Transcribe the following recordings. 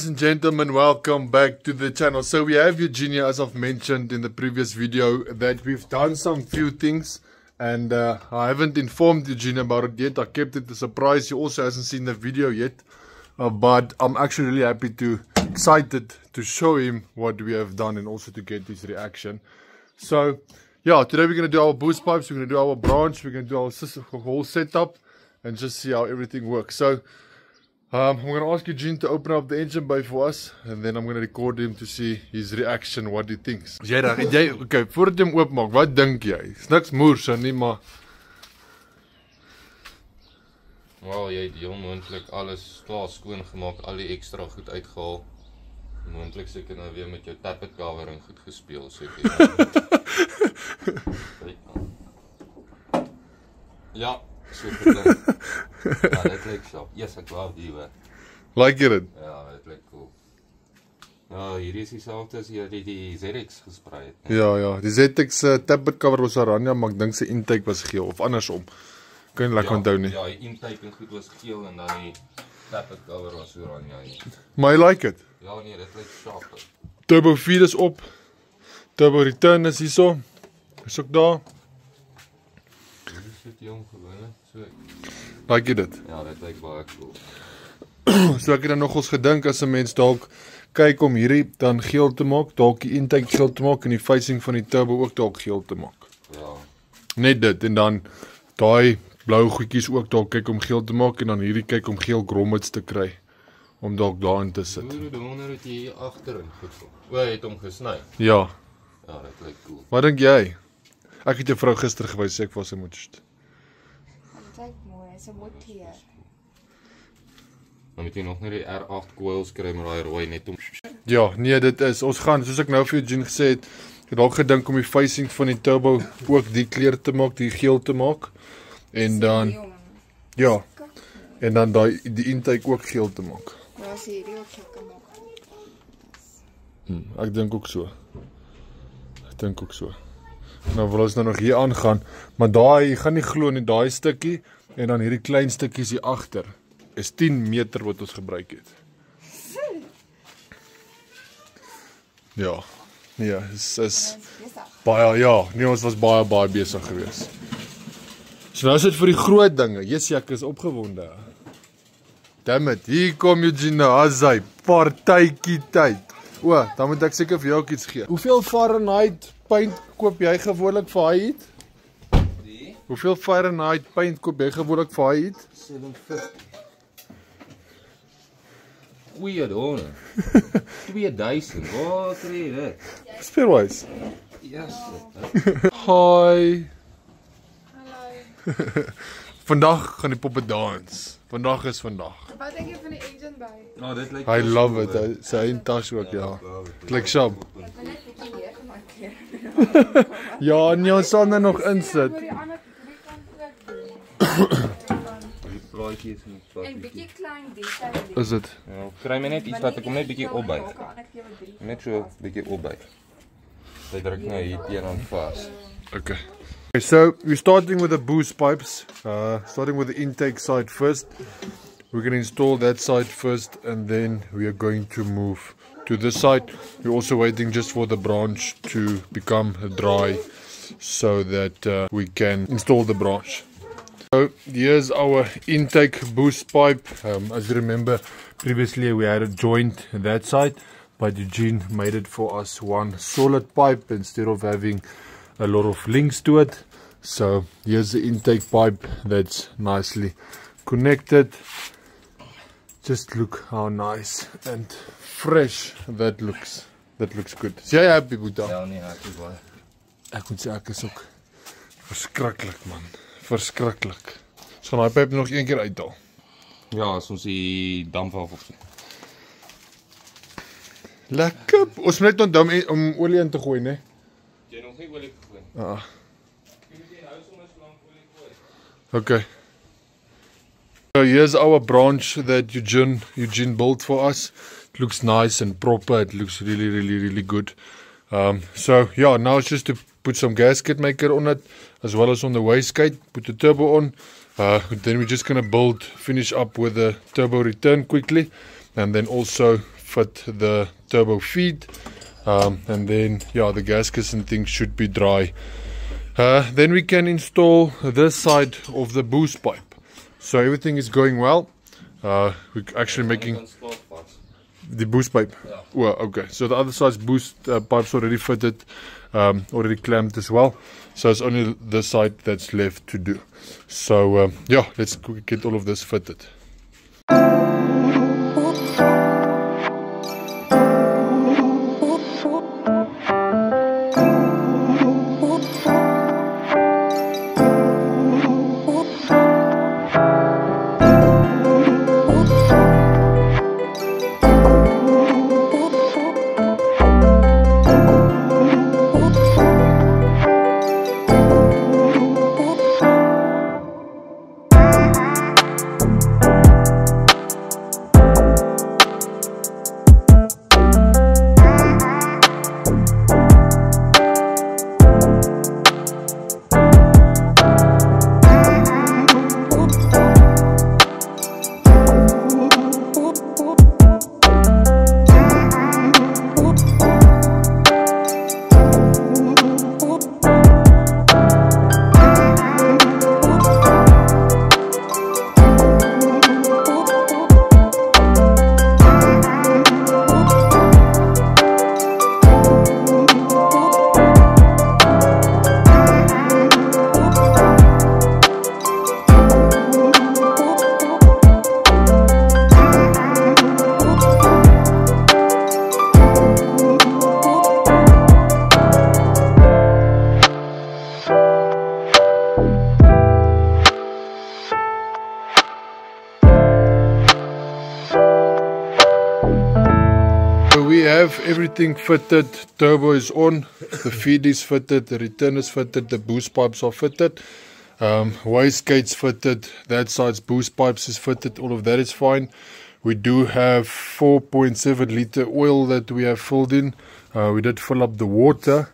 Ladies and gentlemen, welcome back to the channel. So we have Eugenia, as I've mentioned in the previous video, that we've done some few things and I haven't informed Eugenia about it yet. I kept it a surprise. He also hasn't seen the video yet, but I'm actually really excited to show him what we have done and also to get his reaction. So yeah, today we're going to do our boost pipes, we're going to do our branch, we're going to do our whole setup and just see how everything works. So I'm going to ask Eugene to open up the engine bay for us and then I'm going to record him to see his reaction, what he thinks. Okay, voordat jy hom oopmaak, wat dink jy? Is niks moers nie, maar Wel, jy het heel moontlik alles klaar skoon gemaak, al die ekstra goed uitgehaal. Moontlik seker nou weer met jou tappet covering goed gespeel, seker. Ja, super ding. Ja, dit lyk so. Yes, ek wou die hoor. like jy dit? Ja, dit lyk cool. Ja, hierdie is dieselfde as jy die ZX gesprei het. Ja, die ZX tappet cover was oranje, maar ek dink sy intake was geel of andersom. Kan jy lekker onthou nie? Ja, die intake en goed was geel en dan die tappet cover was oranje. Maar I like it. Ja nee, dit lyk sharp. Turbo 4 is op. Turbo return is hierso. Is ook daar. Dit is dit jong gewone. So. Like jy dit? Ja, dit lyk baie cool. So ek het dan nogals gedink as 'n mens dalk kyk om hierdie dan geel te maak, dalk die intake geel te maak en die facing van die turbo ook dalk geel te maak. Ja. Net dit en dan daai blou goedjies ook dalk kyk om geel te maak en dan hierdie kyk om geel grommets te kry om dalk daarin te sit. Hoe wonder het jy hier agterin goed kom? O, jy het hom gesny. Ja. Ja, dit lyk cool. Wat dink jy? Ek het jou vrou gister gewys sê ek was sy moet. Dit lyk mooi, is 'n mooi kleur. Dan moet jy nog net die R8 coils kry met daai rooi net om. Ja, nee, dit is. Ons gaan, soos ek nou vir Eugene gesê het, ek het dalk gedink om die facing van die turbo ook die kleur te maak, die geel te maak. En dan ja, en dan die intake ook geel te maak. Ja, as hierdie ook geel kan maak. Ek dink ook so. Nou wil ons nou nog hier aangaan, maar daai, jy gaan nie glo nie, daai stukkie en dan hierdie klein stukkies hier agter is 10 meter wat ons gebruik het. Ja. Nee, is baie, ja, nee, ons was baie besig geweest. So nou is dit vir die groot dinge. Yes, ek is opgewonde. Damn it, hier kom Eugene, as hy partytjie tyd. O, dan moet ek seker vir jou ook iets gee. Hoeveel Fahrenheit paint koop jy gewoonlik vir hy het? Hoeveel Fahrenheit paint koop jy gewoonlik vir hy het? 750. Goeie done. 2000. Wat kry jy dit? Speelwise. Yes. Hi. Hallo. Vandag gaan die poppe dans. Vandag is vandag. Wat dink jy van die engine by? Nou, dit lyk I love it. Sy eie tas ook, ja. Klik sharp. Ek wil net 'n bietjie meer gemaak keer. Ja, nee, ons sal nou nog insit. Die ander kant ook doen. die plaatjies en so. En bietjie klein detail. Is dit? Ja, kry my net iets wat ek hom net bietjie opbyt. Net so bietjie opbyt. Jy druk nou hier teenoor vas. Okay. So we're starting with the boost pipes, starting with the intake side first. We're going to install that side first and then we are going to move to this side. We're also waiting just for the branch to become dry so that we can install the branch. So here's our intake boost pipe. As you remember, previously we had a joint on that side, but Eugene made it for us one solid pipe instead of having a lot of links to it. So here's the intake pipe that's nicely connected. Just look how nice and fresh that looks. That looks good. Is jy happy, Boeta? Ja nee, ek is baie. Ek moet sê ek is ook verskriklik, man. Verskriklik. Ons gaan daai pyp nog een keer uithaal. Ja, as ons die damp af of so. Lekker. Ons moet net onthou om olie in te gooi, né? Jy nog nie olie gegooi. Ah. Jy moet hier nou sommer so lank olie gooi. Okay. So here's our branch that Eugene built for us. It looks nice and proper. It looks really good. So yeah, now it's just to put some gasket maker on it, as well as on the wastegate. Put the turbo on. Then we're just gonna finish up with the turbo return quickly, and then also fit the turbo feed, and then yeah, the gaskets and things should be dry. Then we can install this side of the boost pipe. So everything is going well. We're actually making the boost pipe. Yeah. Well, okay. So the other side's boost pipe's already fitted, already clamped as well. So it's only this side that's left to do. So yeah, let's get all of this fitted. We have everything fitted. Turbo is on, the feed is fitted, the return is fitted, the boost pipes are fitted, wastegate's fitted, that side's boost pipes is fitted, all of that is fine. We do have 4.7 liter oil that we have filled in. We did fill up the water,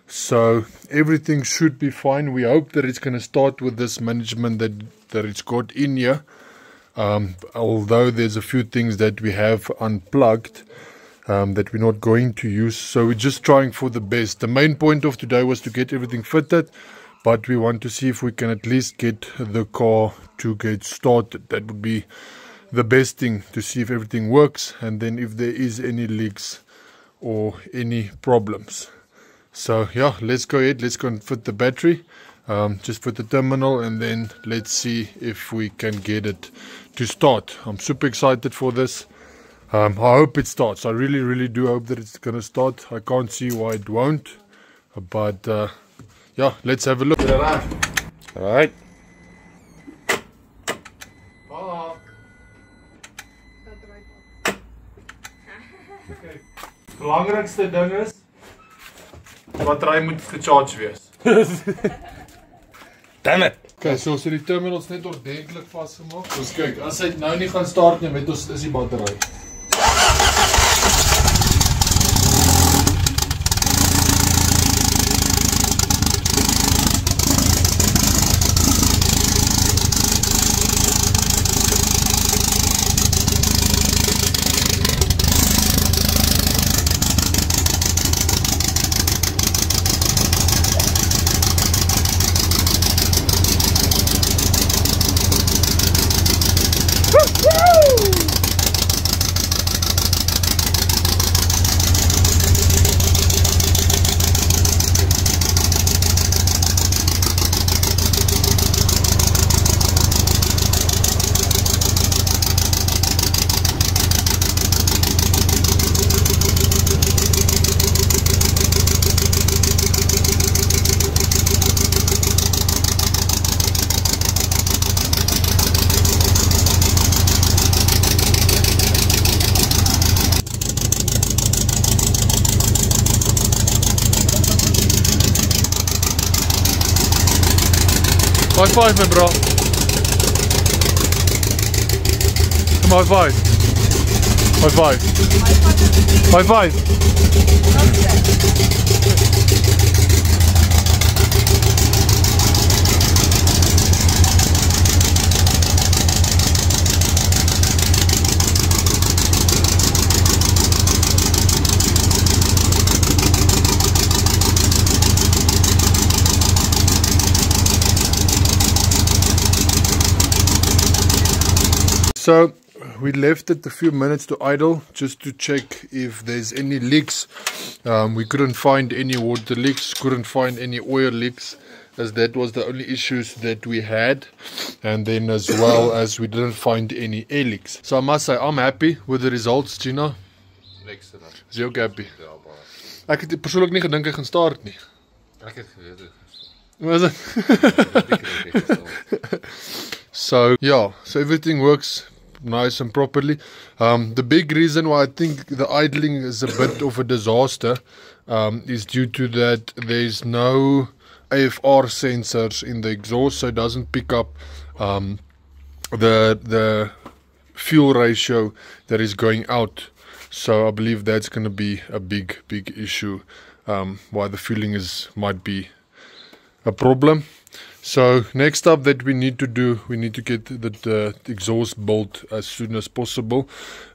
so everything should be fine. We hope that it's going to start with this management that it's got in here, although there's a few things that we have unplugged that we're not going to use, so we're just trying for the best. The main point of today was to get everything fitted, but we want to see if we can at least get the car to get started. That would be the best thing, to see if everything works and then if there is any leaks or any problems. So yeah, let's go ahead, let's go and fit the battery, just for the terminal, and then let's see if we can get it to start. I'm super excited for this. I hope it starts. I really do hope that it's gonna start. I can't see why it won't, but yeah, let's have a look. Alright. Okay. Belangrikste ding is battery moet gecharge wees. Damn it. Okay, so die terminals net ordentlik vasgemaak. Ons kyk, as hy nou nie gaan start nie, weet ons is die battery. High five, my bro. Come on, high five. High five. High five. So we left it a few minutes to idle just to check if there's any leaks. We couldn't find any water leaks, couldn't find any oil leaks, as that was the only issues that we had, and then as well as we didn't find any air leaks. So I must say I'm happy with the results, Gina. Excellent. Is jy ook happy? Ja, baie. Ek het persoonlik nie gedink hy gaan start nie. Ek het geweet dit. Was it? So yeah, so everything works nice and properly. The big reason why I think the idling is a bit of a disaster is due to that there's no AFR sensors in the exhaust, so it doesn't pick up the fuel ratio that is going out. So I believe that's going to be a big issue, why the fueling might be a problem. So next up that we need to do, we need to get the exhaust bolt as soon as possible.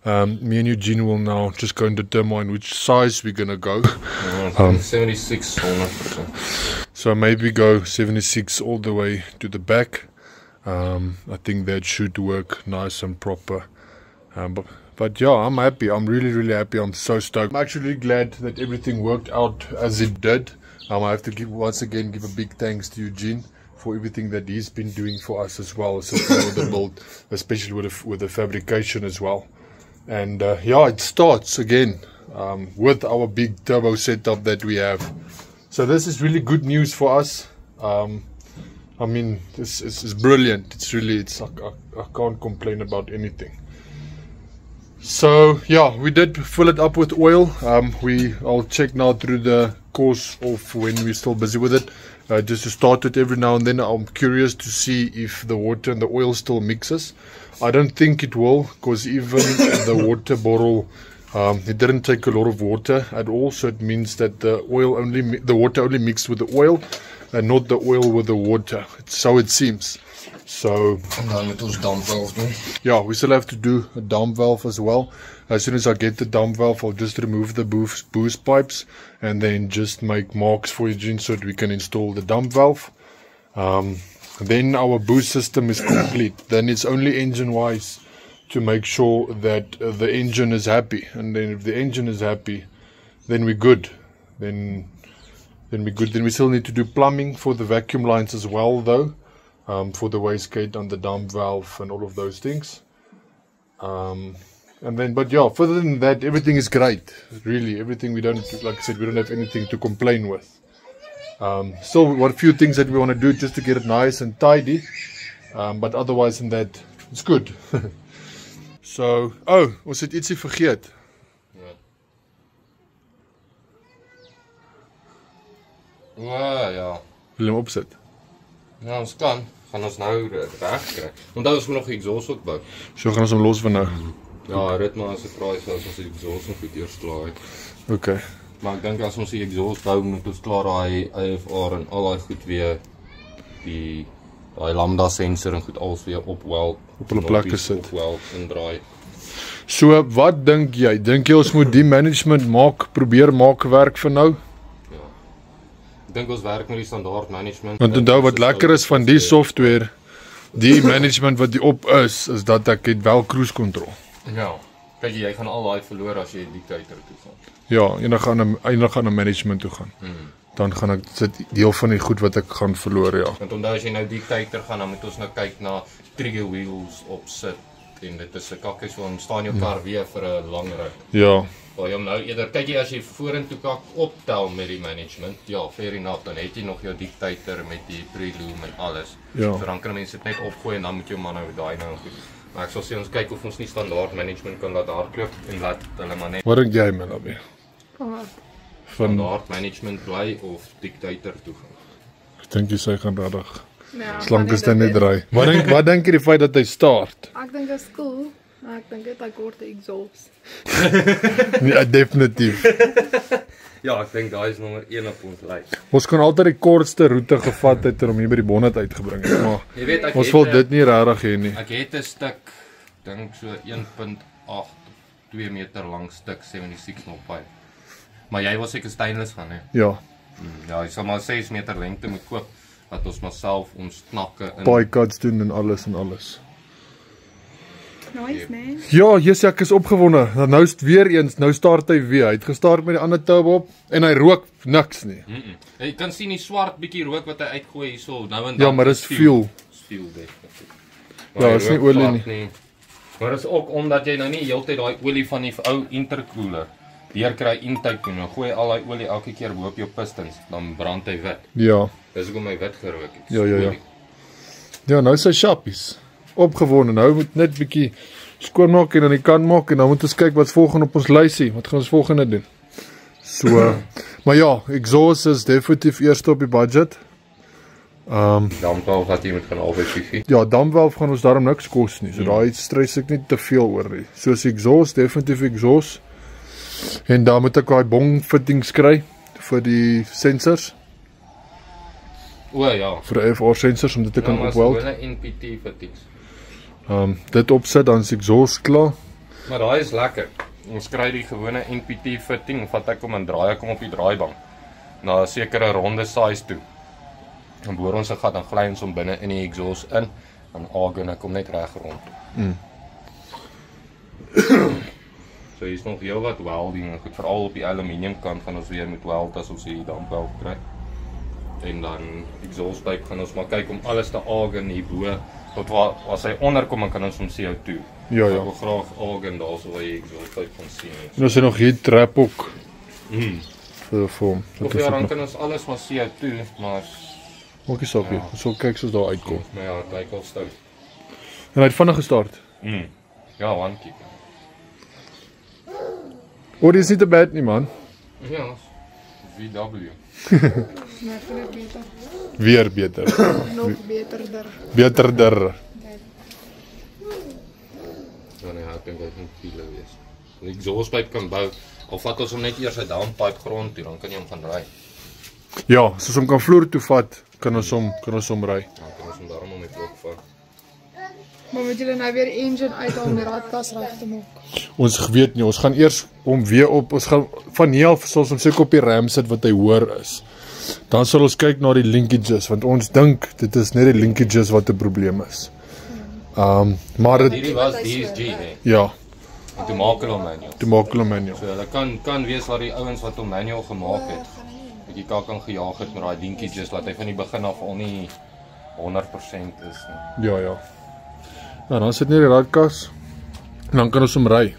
Me and Eugene will now just go and determine which size we're going to go. 76, 100%. So maybe go 76 all the way to the back. I think that should work nice and proper. But yeah, I'm happy. I'm really happy. I'm so stoked. I'm actually glad that everything worked out as it did. I have to once again give a big thanks to Eugene for everything that he's been doing for us as well, especially with the build, especially with the fabrication as well. And yeah, it starts again with our big turbo setup that we have. So this is really good news for us. I mean, this is brilliant. I can't complain about anything. So yeah, we did fill it up with oil. I'll check now through the course of when we're still busy with it, just to start it every now and then. I'm curious to see if the water and the oil still mixes. I don't think it will, because even the water bottle, it didn't take a lot of water at all, so it means that the water only mixed with the oil and not the oil with the water, so it seems. So yeah, we still have to do a dump valve as well. As soon as I get the dump valve, I'll just remove the boost pipes and then just make marks for Eugene so that we can install the dump valve. Then our boost system is complete. Then it's only engine wise to make sure that the engine is happy, and then if the engine is happy, then we're good. Then we're good. Then we still need to do plumbing for the vacuum lines as well, though. For the wastegate and the dump valve and all of those things. And then, but yeah, further than that, everything is great. Really, everything we don't, like I said, we don't have anything to complain with. Still, what few things that we want to do just to get it nice and tidy. But otherwise than that, it's good. So, oh, ons het ietsie vergeet. Ja. Wil jy hom opsit? Ja, ons kan. Gaan ons nou reg kry. Onthou ons moet nog die exhaust ook bou. So gaan ons hom los van nou. Ja, rit maar as 'n surprise as ons die exhaust nog goed eers klaar het. Okay. Maar ek dink as ons die exhaust bou, moet ons klaar daai AFR en al daai goed weer daai lambda sensor en goed alles weer op hulle plekke sit. En draai. So wat dink jy? Dink jy ons moet die management probeer maak werk vir nou? Ek dink ons werk met die standaard management. Want onthou wat lekker is van die software, die management wat die op is dat ek het wel cruise control. Ja. Kyk jy gaan al daai verloor as jy die dictator toe gaan. Ja, enige aan 'n management toe gaan. Dan gaan ek sit deel van die goed wat ek gaan verloor, ja. Want onthou as jy nou dictator gaan, dan moet ons nou kyk na trigger wheels op sit en dit is 'n kakkies van staan jou kar weer vir 'n lang ry. Ja. Waar jy hom nou eerder kyk jy as jy vorentoe kak optel met die management, ja, fair enough, dan het jy nog jou dictator met die prelude en alles. Ja. So dan kan mense dit net opgooi en dan moet jy hom nou daai nou goed. Maar ek sal sê ons kyk of ons nie standaard management kan laat hardloop en laat hulle maar net Wat dink jy, Melanie? standaard management bly of dictator toe gaan. Ek dink jy sy gaan regtig Ja, slank is dit net draai. Wat dink jy die feit dat hy start? Ek dink dit is cool. Maar ek dink dit hy kort exhaust. Ja, definitief. Ja, ek dink daai is nommer 1 op ons lys. Ons kon altyd die kortste roete gevat het en hom hier by die bonnet uitgebring het, maar Jy weet ek ons wil dit nie regtig hê nie. Ek het 'n stuk dink so 1.8 2 meter lank stuk 7605. Maar jy wil seker stainless gaan, hè? Ja, Ja, jy sal maar 6 meter lengte moet koop dat ons maar self ons knakke in pie cuts doen en alles. Nice man. Ja, yes, ek is opgewonde. Nou is weer eens, nou start hy weer. Hy het gestart met die ander toub op en hy rook niks nie. Jy kan sien die swart bietjie rook wat hy uitgooi hierso. Nou en dan. Ja, maar dis fuel. Fuel definitief. Ja, is nie olie nie. Maar is ook omdat jy nou nie heeltyd daai olie van die ou intercooler deur kry intake doen. Nou gooi al daai olie elke keer bo op jou pistons, dan brand hy wit. Ja. Dis hoekom hy wit gerook het. Ja. Ja, nou is hy sharpies. Opgewonde. Nou moet net bietjie skoonmaak en aan die kant maak en dan moet ons kyk wat's volgende op ons lysie. Wat gaan ons volgende doen? So, maar ja, exhaust is definitief eerste op die budget. Dampwalf wat jy moet gaan albei fixie. Ja, dampwalf gaan ons daarom niks kos nie. So daai stres ek nie te veel oor nie. Soos exhaust, definitief exhaust. En dan moet ek daai bong fittings kry vir die sensors. O ja. Vir FR sensors om dit te kan opweld. Ja, NPT fittings. Dit opsit dan is exhaust klaar. Maar daai is lekker. Ons kry die gewone NPT fitting, vat ek hom en draai ek hom op die draaibank na 'n sekere ronde size toe. Dan boor ons 'n gat en gly ons hom binne in die exhaust in, dan agen ek hom net reg rond. So hier's nog heel wat welding, goed veral op die aluminium kant gaan ons weer met weld as ons hierdie dampweld kry. En dan exhaust pipe gaan ons maar kyk om alles te agen hierbo. Tot waar as hy onderkom dan kan ons hom CO2. Ja. Ek wil graag agen daarso waar jy exhaust pipe kan sien. En ons het nog hier trap ook. Vir hom. Of ja, dan kan ons alles maar CO2, maar Maakie saak nie. Ons sal kyk soos daar uitkom. nou ja, dit lyk al stout. En hy het vinnig gestart. Ja, one kick. Oh, die is nie te bad nie, man. Ja, VW. Maar ek vind dit beter. Weer beter. Nog beterder. Beterder. Ja nee, ek dink dit moet veel wees. Die exhaust pipe kan bou. Al vat ons hom net eers uit downpipe grond toe, dan kan jy hom gaan ry. Ja, soos hom kan vloer toe vat, kan ons hom ry. Dan kan ons hom daarom om die blok vat. Maar moet julle nou weer engine uithaal om die radkas reg te maak? Ons weet nie, ons gaan eers hom weer op, ons gaan van hier af sal ons hom seker op die ram sit wat hy hoor is. Dan sal ons kyk na die linkages, want ons dink dit is net die linkages wat 'n probleem is. Maar Hierdie was DSG, hè. ja, En toe maak hulle hom manual. toe maak hulle manual. So hulle kan wees dat die ouens wat hom manual gemaak het, bietjie kan gejaag het met daai linkages laat hy van die begin af al nie 100% is nie. Ja. Nou, dan sit net die radkas en dan kan ons hom ry.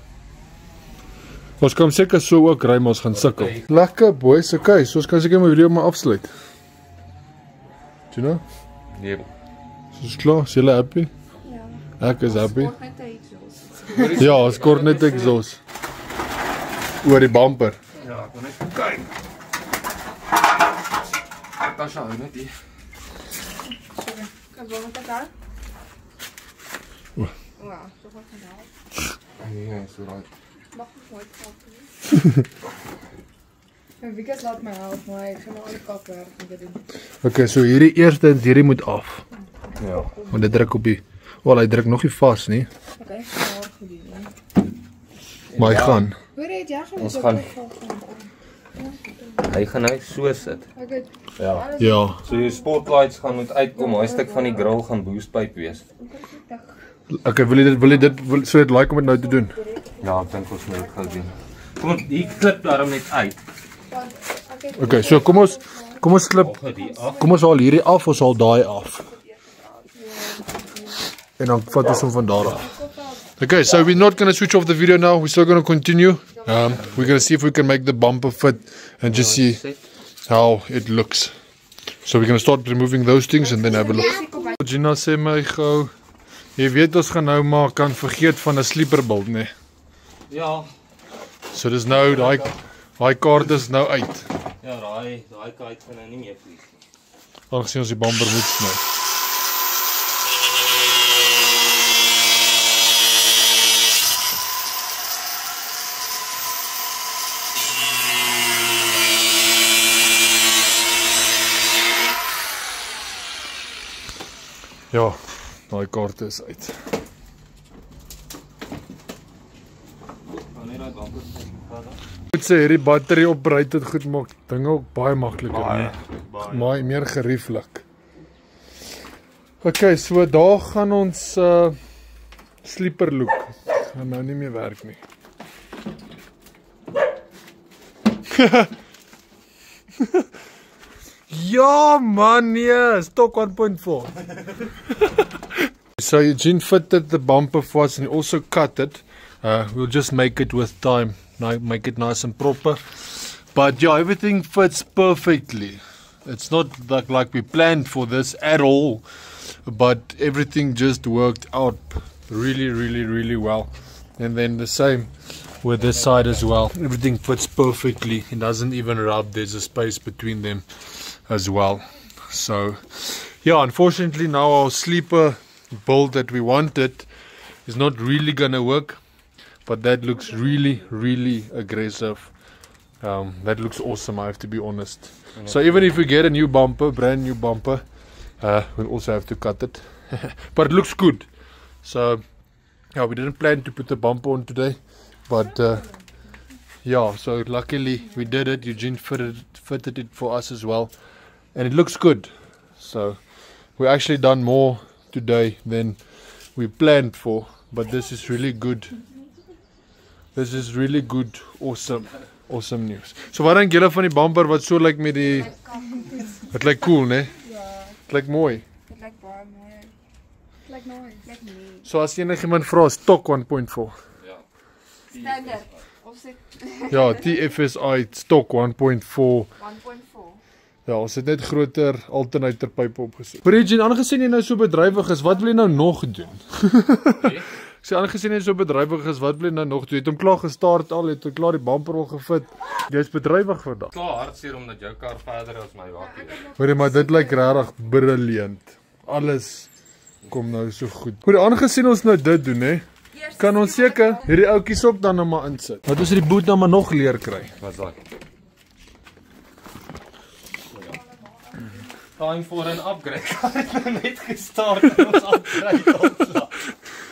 Ons kan seker so ook ry, maar ons gaan sukkel. Lekker boys, okay, so ons kan seker my video maar afsluit. Tjena, Nee. is klaar, is julle happy? Ja. Ek is happy. Kort net 'n exhaust. Ja, ons kort net exhaust. Oor die bumper. Ja, ek wil net kyk. Ek kan sien net die. Sorry. Kan jy met daai? O. Wow, so wat gedaan. Nee, so right. Mag ek nooit help nie. En Wieke laat my help, maar ek gaan nou al die kapwerk moet doen. Okay, so hierdie moet af. Ja. Want dit druk op die. Wel, hy druk nog nie vas nie, Okay, maar gedoen. maar hy gaan. Hoor jy, jy gaan Ons gaan- Hy gaan nou so sit. Okay. Ja. Ja. So jou spotlights gaan moet uitkom, daai stuk van die grill gaan boostpipe wees. Okay, wil jy dit so dit like om dit nou te doen? Ja, ek dink ons moet dit gou doen. Kom ons hier klip daarom net uit. Okay, so kom ons klip. Gou die af. Kom ons haal hierdie af, ons haal daai af. En dan vat ons hom van daar af. Okay, so we're not going to switch off the video now. We're still going to continue. We're going to see if we can make the bumper fit and just see how it looks. So we're going to start removing those things and then have a look. Gina sê my gou, jy weet ons gaan nou maar kan vergeet van 'n sleeper build, né? Ja. So dis nou daai kaart is nou uit. Ja, daai kaart gaan nou nie meer vlieg nie. Aangesien ons die bumper moet sny. Ja, daai kaart is uit. Ek moet sê hierdie battery operate dit goed maak dinge ook baie makliker, nee. Maar meer gerieflik. Okay, so daar gaan ons Sleeper look. Gaan nou nie meer werk nie. Ja man, nee, stock 1.4. So Eugene fitted the bumper for us and he also cut it. We'll just make it with time, make it nice and proper. But yeah, everything fits perfectly. It's not like we planned for this at all, but everything just worked out really well. And then the same with this side as well. Everything fits perfectly. It doesn't even rub. There's a space between them as well. So yeah, unfortunately now our sleeper build that we wanted is not really gonna work, but that looks really aggressive. That looks awesome, I have to be honest. So even if we get a new bumper, brand new bumper, we'll also have to cut it. But it looks good. So yeah, we didn't plan to put the bumper on today, but yeah, so luckily we did it. Eugene fitted it for us as well, and it looks good. So we actually done more today than we planned for, but this is really good. This is really good, awesome news. So wat dink julle van die bumper wat so lyk met die dit lyk cool, né? Ja. Dit lyk mooi. Dit lyk baie mooi. Dit lyk nice. Dit lyk nie. So as enigiemand vra, stock 1.4. Ja. Standard. Of sit Ja, TFSI stock 1.4. 1.4. Ja, ons het net groter alternator pype opgesit. Maar Eugene, aangesien jy nou so bedrywig is, wat wil jy nou nog doen? Ek sê aangesien jy so bedrywig is, wat wil jy nou nog doen? Jy het hom klaar gestart al, het hom klaar die bumper al gefit. Jy's bedrywig vandag. Klaar hartseer omdat jou kar verder as my wakkie is. Hoorie, maar dit lyk regtig briljant. Alles kom nou so goed. Hoorie, aangesien ons nou dit doen, hè, kan ons seker hierdie ouetjies ook dan nou maar insit. Wat ons hierdie boot nou maar nog leer kry. Wat's daai? Time for an upgrade. Net gestart en ons upgrade opslag.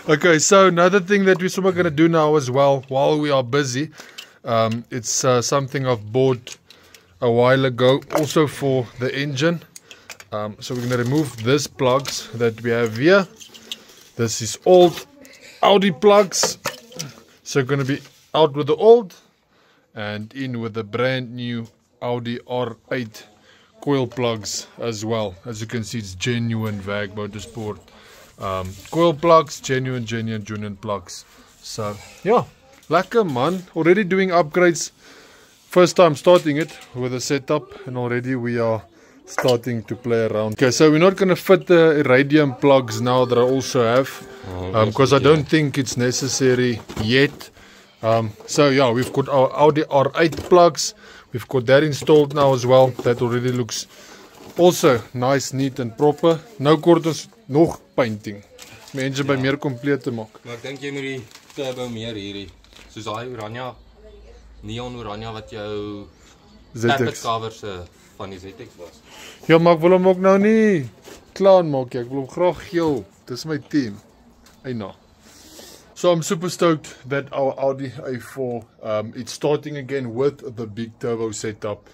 Okay, so another thing that we're going to do now as well, while we are busy, it's something I've bought a while ago, also for the engine. So we're going to remove these plugs that we have here. This is old Audi plugs. So we're going to be out with the old and in with the brand new Audi R8 coil plugs as well. As you can see, it's genuine VAG Motorsport. Coil plugs, genuine plugs. So yeah, lekker man. Already doing upgrades. First time starting it with a setup, and already we are starting to play around. Okay, so we're not going to fit the Iridium plugs now that I also have, because I don't think it's necessary yet. So yeah, we've got our Audi R8 plugs. We've got that installed now as well. That already looks also nice, neat and proper. Nou kort ons nog painting. My engine by meer kompleet te maak. Maar ek dink jy moet die turbo meer hierdie, soos daai oranje, neon oranje wat jou tappet covers van die ZX was. Ja, maar ek wil hom ook nou nie klaar maak nie. Ek wil hom graag geel. Dis my team. Eina. So I'm super stoked that our Audi A4 it's starting again with the big turbo setup.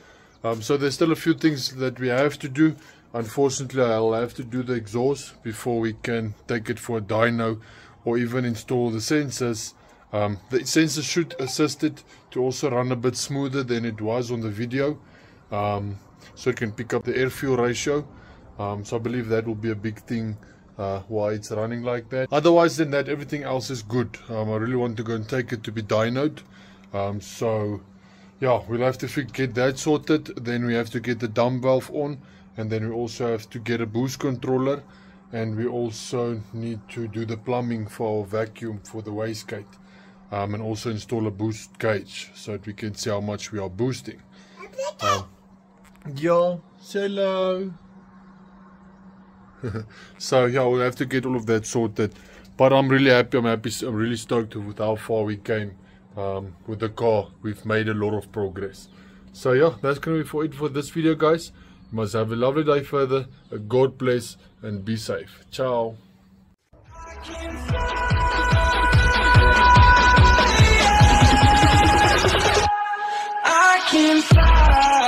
So there's still a few things that we have to do. Unfortunately, I'll have to do the exhaust before we can take it for a dyno or even install the sensors. The sensors should assist it to also run a bit smoother than it was on the video, so it can pick up the air-fuel ratio. So I believe that will be a big thing why it's running like that. Otherwise than that, everything else is good. I really want to go and take it to be dynoed. So yeah, we'll have to get that sorted. Then we have to get the dump valve on, and then we also have to get a boost controller, and we also need to do the plumbing for our vacuum for the wastegate, and also install a boost gauge so that we can see how much we are boosting. Yeah, hello. So yeah, we'll have to get all of that sorted, but I'm really happy. I'm really stoked with how far we came with the car. We've made a lot of progress. So yeah, that's gonna be it for this video, guys. You must have a lovely day further. God bless and be safe. Ciao. I can fly.